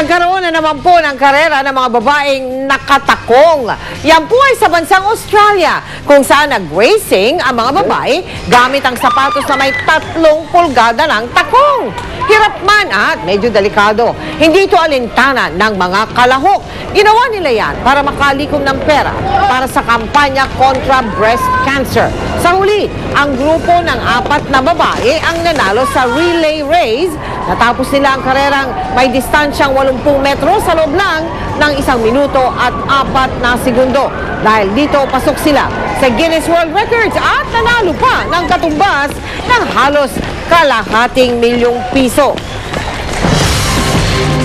Nagkaroon na naman po ng karera ng mga babaeng nakatakong. Yan po ay sa bansang Australia, kung saan nag-racing ang mga babae gamit ang sapatos na may 3 pulgada ng takong. Hirap man at medyo delikado. Hindi ito alintana ng mga kalahok. Ginawa nila yan para makalikom ng pera para sa kampanya kontra breast cancer. Sa huli, ang grupo ng 4 na babae ang nanalo sa relay race. Natapos nila ang karerang may distansyang 80 metro sa loob lang ng 1 minuto at 4 na segundo. Dahil dito, pasok sila sa Guinness World Records at nanalo pa ng katumbas ng halos ₱250,000.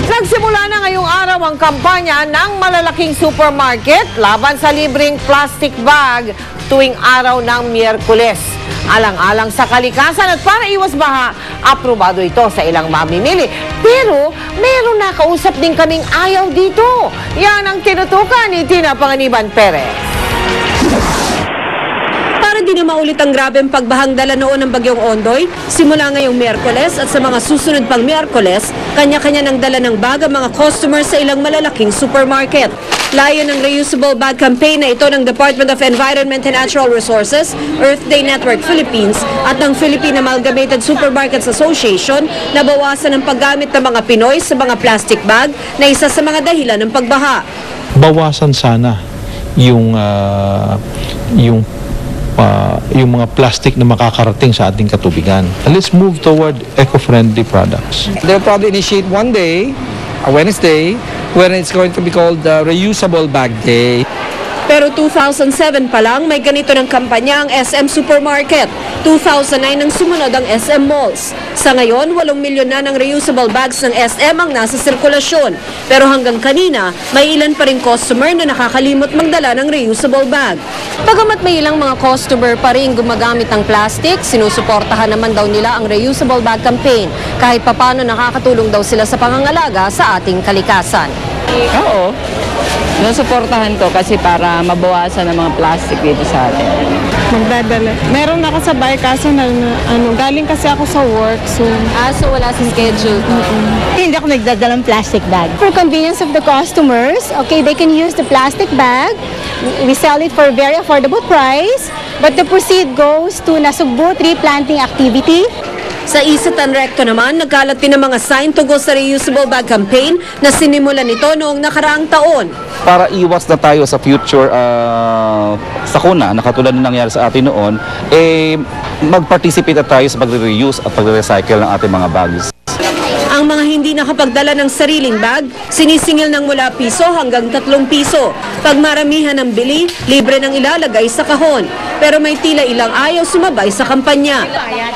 Nagsimula na ngayong araw ang kampanya ng malalaking supermarket laban sa libreng plastic bag tuwing araw ng Miyerkules. Alang-alang sa kalikasan at para iwas baha, aprobado ito sa ilang mamimili. Pero meron na kausap din kaming ayaw dito. Yan ang tinutukan ni Tina Panganiban Perez. Para di na maulit ang grabeng pagbahang dala noon ng Bagyong Ondoy, simula ngayong Miyerkules at sa mga susunod pang Miyerkules, kanya-kanya ng dala ng bag ang mga customers sa ilang malalaking supermarket. Layo ng reusable bag campaign na ito ng Department of Environment and Natural Resources, Earth Day Network Philippines at ng Philippine Amalgamated Supermarkets Association na bawasan ang paggamit ng mga Pinoy sa mga plastic bag na isa sa mga dahilan ng pagbaha. Bawasan sana yung mga plastic na makakarating sa ating katubigan. Let's move toward eco-friendly products. They'll probably initiate one day, a Wednesday, when it's going to be called the Reusable Bag Day. Pero 2007 pa lang, may ganito ng kampanya ang SM Supermarket. 2009 nang sumunod ang SM Malls. Sa ngayon, 8 milyon na ng reusable bags ng SM ang nasa sirkulasyon. Pero hanggang kanina, may ilan pa rin customer na nakakalimot magdala ng reusable bag. Bagamat may ilang mga customer pa rin gumagamit ng plastic, sinusuportahan naman daw nila ang reusable bag campaign. Kahit papano nakakatulong daw sila sa pangangalaga sa ating kalikasan. Oo. Sinusuportahan ko kasi para mabawasan ang mga plastic dito sa atin. Magdadala. Meron ako sa bike kaso galing kasi ako sa work. So Wala sa schedule. Hindi ako nagdadalang plastic bag. For convenience of the customers, okay, they can use the plastic bag. We sell it for a very affordable price. But the proceed goes to Nasugbu tree planting activity. Sa Isatan Recto naman, nagkalat din ng mga sign tungkol sa reusable bag campaign na sinimulan nito noong nakaraang taon. Para iwas na tayo sa future sakuna na katulad ng nangyari sa atin noon, mag-participate tayo sa pagre-reuse at pagre-recycle ng ating mga bags. Ang mga hindi nakapagdala ng sariling bag, sinisingil ng mula piso hanggang 3 piso. Pag maramihan ng bili, libre ng ilalagay sa kahon. Pero may tila ilang ayaw sumabay sa kampanya.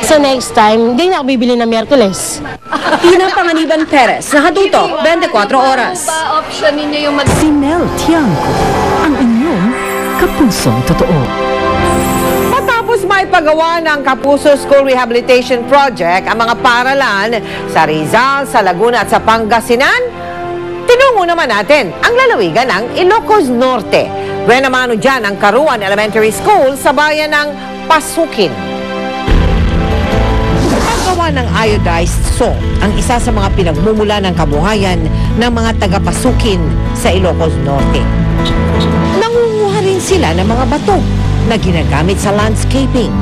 So next time, hindi na ako bibili ng Miyerkules. Tina Panganiban Perez, nakatutok, 24 oras. Si Mel Tiangco, ang inyong kapusong totoo. Matapos may pagawa ng Kapuso School Rehabilitation Project ang mga paaralan sa Rizal, sa Laguna at sa Pangasinan, tinungo naman natin ang lalawigan ng Ilocos Norte. Buenamano dyan ang Karuan Elementary School sa bayan ng Pasukin. Paggawa ng iodized salt ang isa sa mga pinagmumula ng kabuhayan ng mga taga-Pasukin sa Ilocos Norte. Nangunguha rin sila ng mga bato na ginagamit sa landscaping.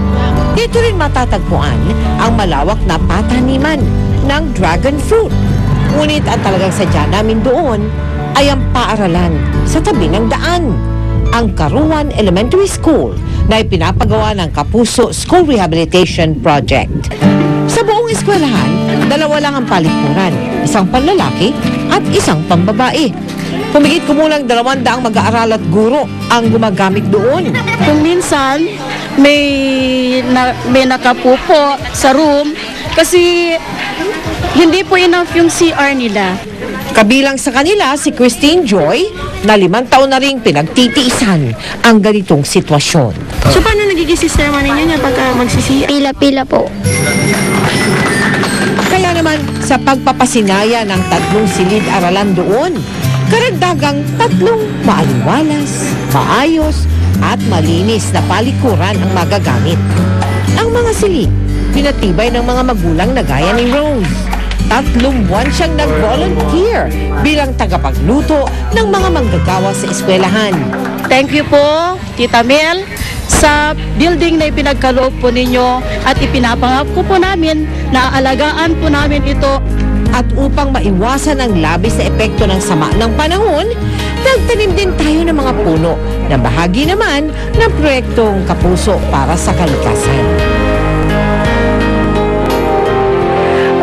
Dito rin matatagpuan ang malawak na pataniman ng dragon fruit. Ngunit ang talagang sadya namin doon ay ang paaralan sa tabi ng daan. Ang Karuan Elementary School na ipinapagawa ng Kapuso School Rehabilitation Project. Sa buong eskwelahan, 2 lang ang palikuran, isang panlalaki at isang pambabae. Humigit kumulang 200 mag-aaral at guro ang gumagamit doon. kung minsan may nakapupo sa room kasi hindi po enough yung CR nila. Kabilang sa kanila si Christine Joy na 5 taon na ring pinagtitiisan ang ganitong sitwasyon. So paano nagiging sistema ninyo niya pagka magsisi? Pila-pila po. Kaya naman sa pagpapasinaya ng 3 silid-aralan doon, karagdagang 3 maaliwalas, maayos at malinis na palikuran ang magagamit. Ang mga silid, pinatibay ng mga magulang na gaya ni Rose. 3 buwan siyang nag-volunteer bilang tagapagluto ng mga manggagawa sa eskwelahan. Thank you po, Tita Mel, sa building na ipinagkaloob po ninyo at ipinapangako po namin na aalagaan po namin ito. At upang maiwasan ang labis na epekto ng sama ng panahon, nagtanim din tayo ng mga puno na bahagi naman ng proyektong Kapuso para sa Kalikasan.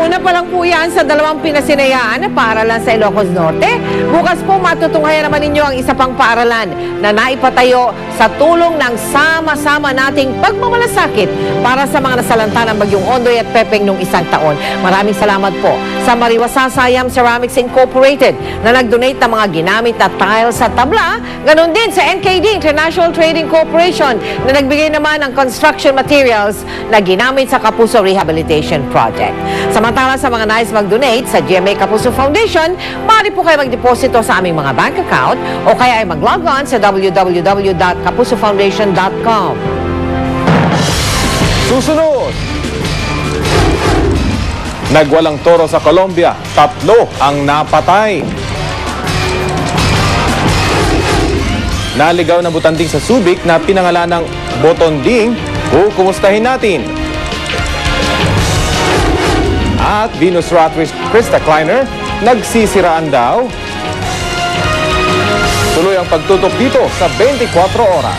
Una pa lang po yan sa 2 pinasinayaan na paaralan sa Ilocos Norte. Bukas po matutunghayan naman ninyo ang isa pang paaralan na naipatayo sa tulong ng sama-sama nating pagmamalasakit para sa mga nasalanta ng Bagyong Ondoy at Pepeng nung isang taon. Maraming salamat po sa Mariwasasayam Ceramics Incorporated na nag-donate ng mga ginamit na tiles sa tabla. Ganon din sa NKD International Trading Corporation na nagbigay naman ng construction materials na ginamit sa Kapuso Rehabilitation Project. Samantala sa mga nais mag-donate sa GMA Kapuso Foundation, maaari po kayo mag-deposito sa aming mga bank account o kaya ay mag-log on sa www.kapusofoundation.com. Susunod! Nagwalang toro sa Colombia, 3 ang napatay. Naligaw na butanding sa Subic na pinangalan ng Botonding, kumustahin natin. At Venus Ratwish Krista Kleiner, nagsisiraan daw. Tuloy ang pagtutok dito sa 24 oras.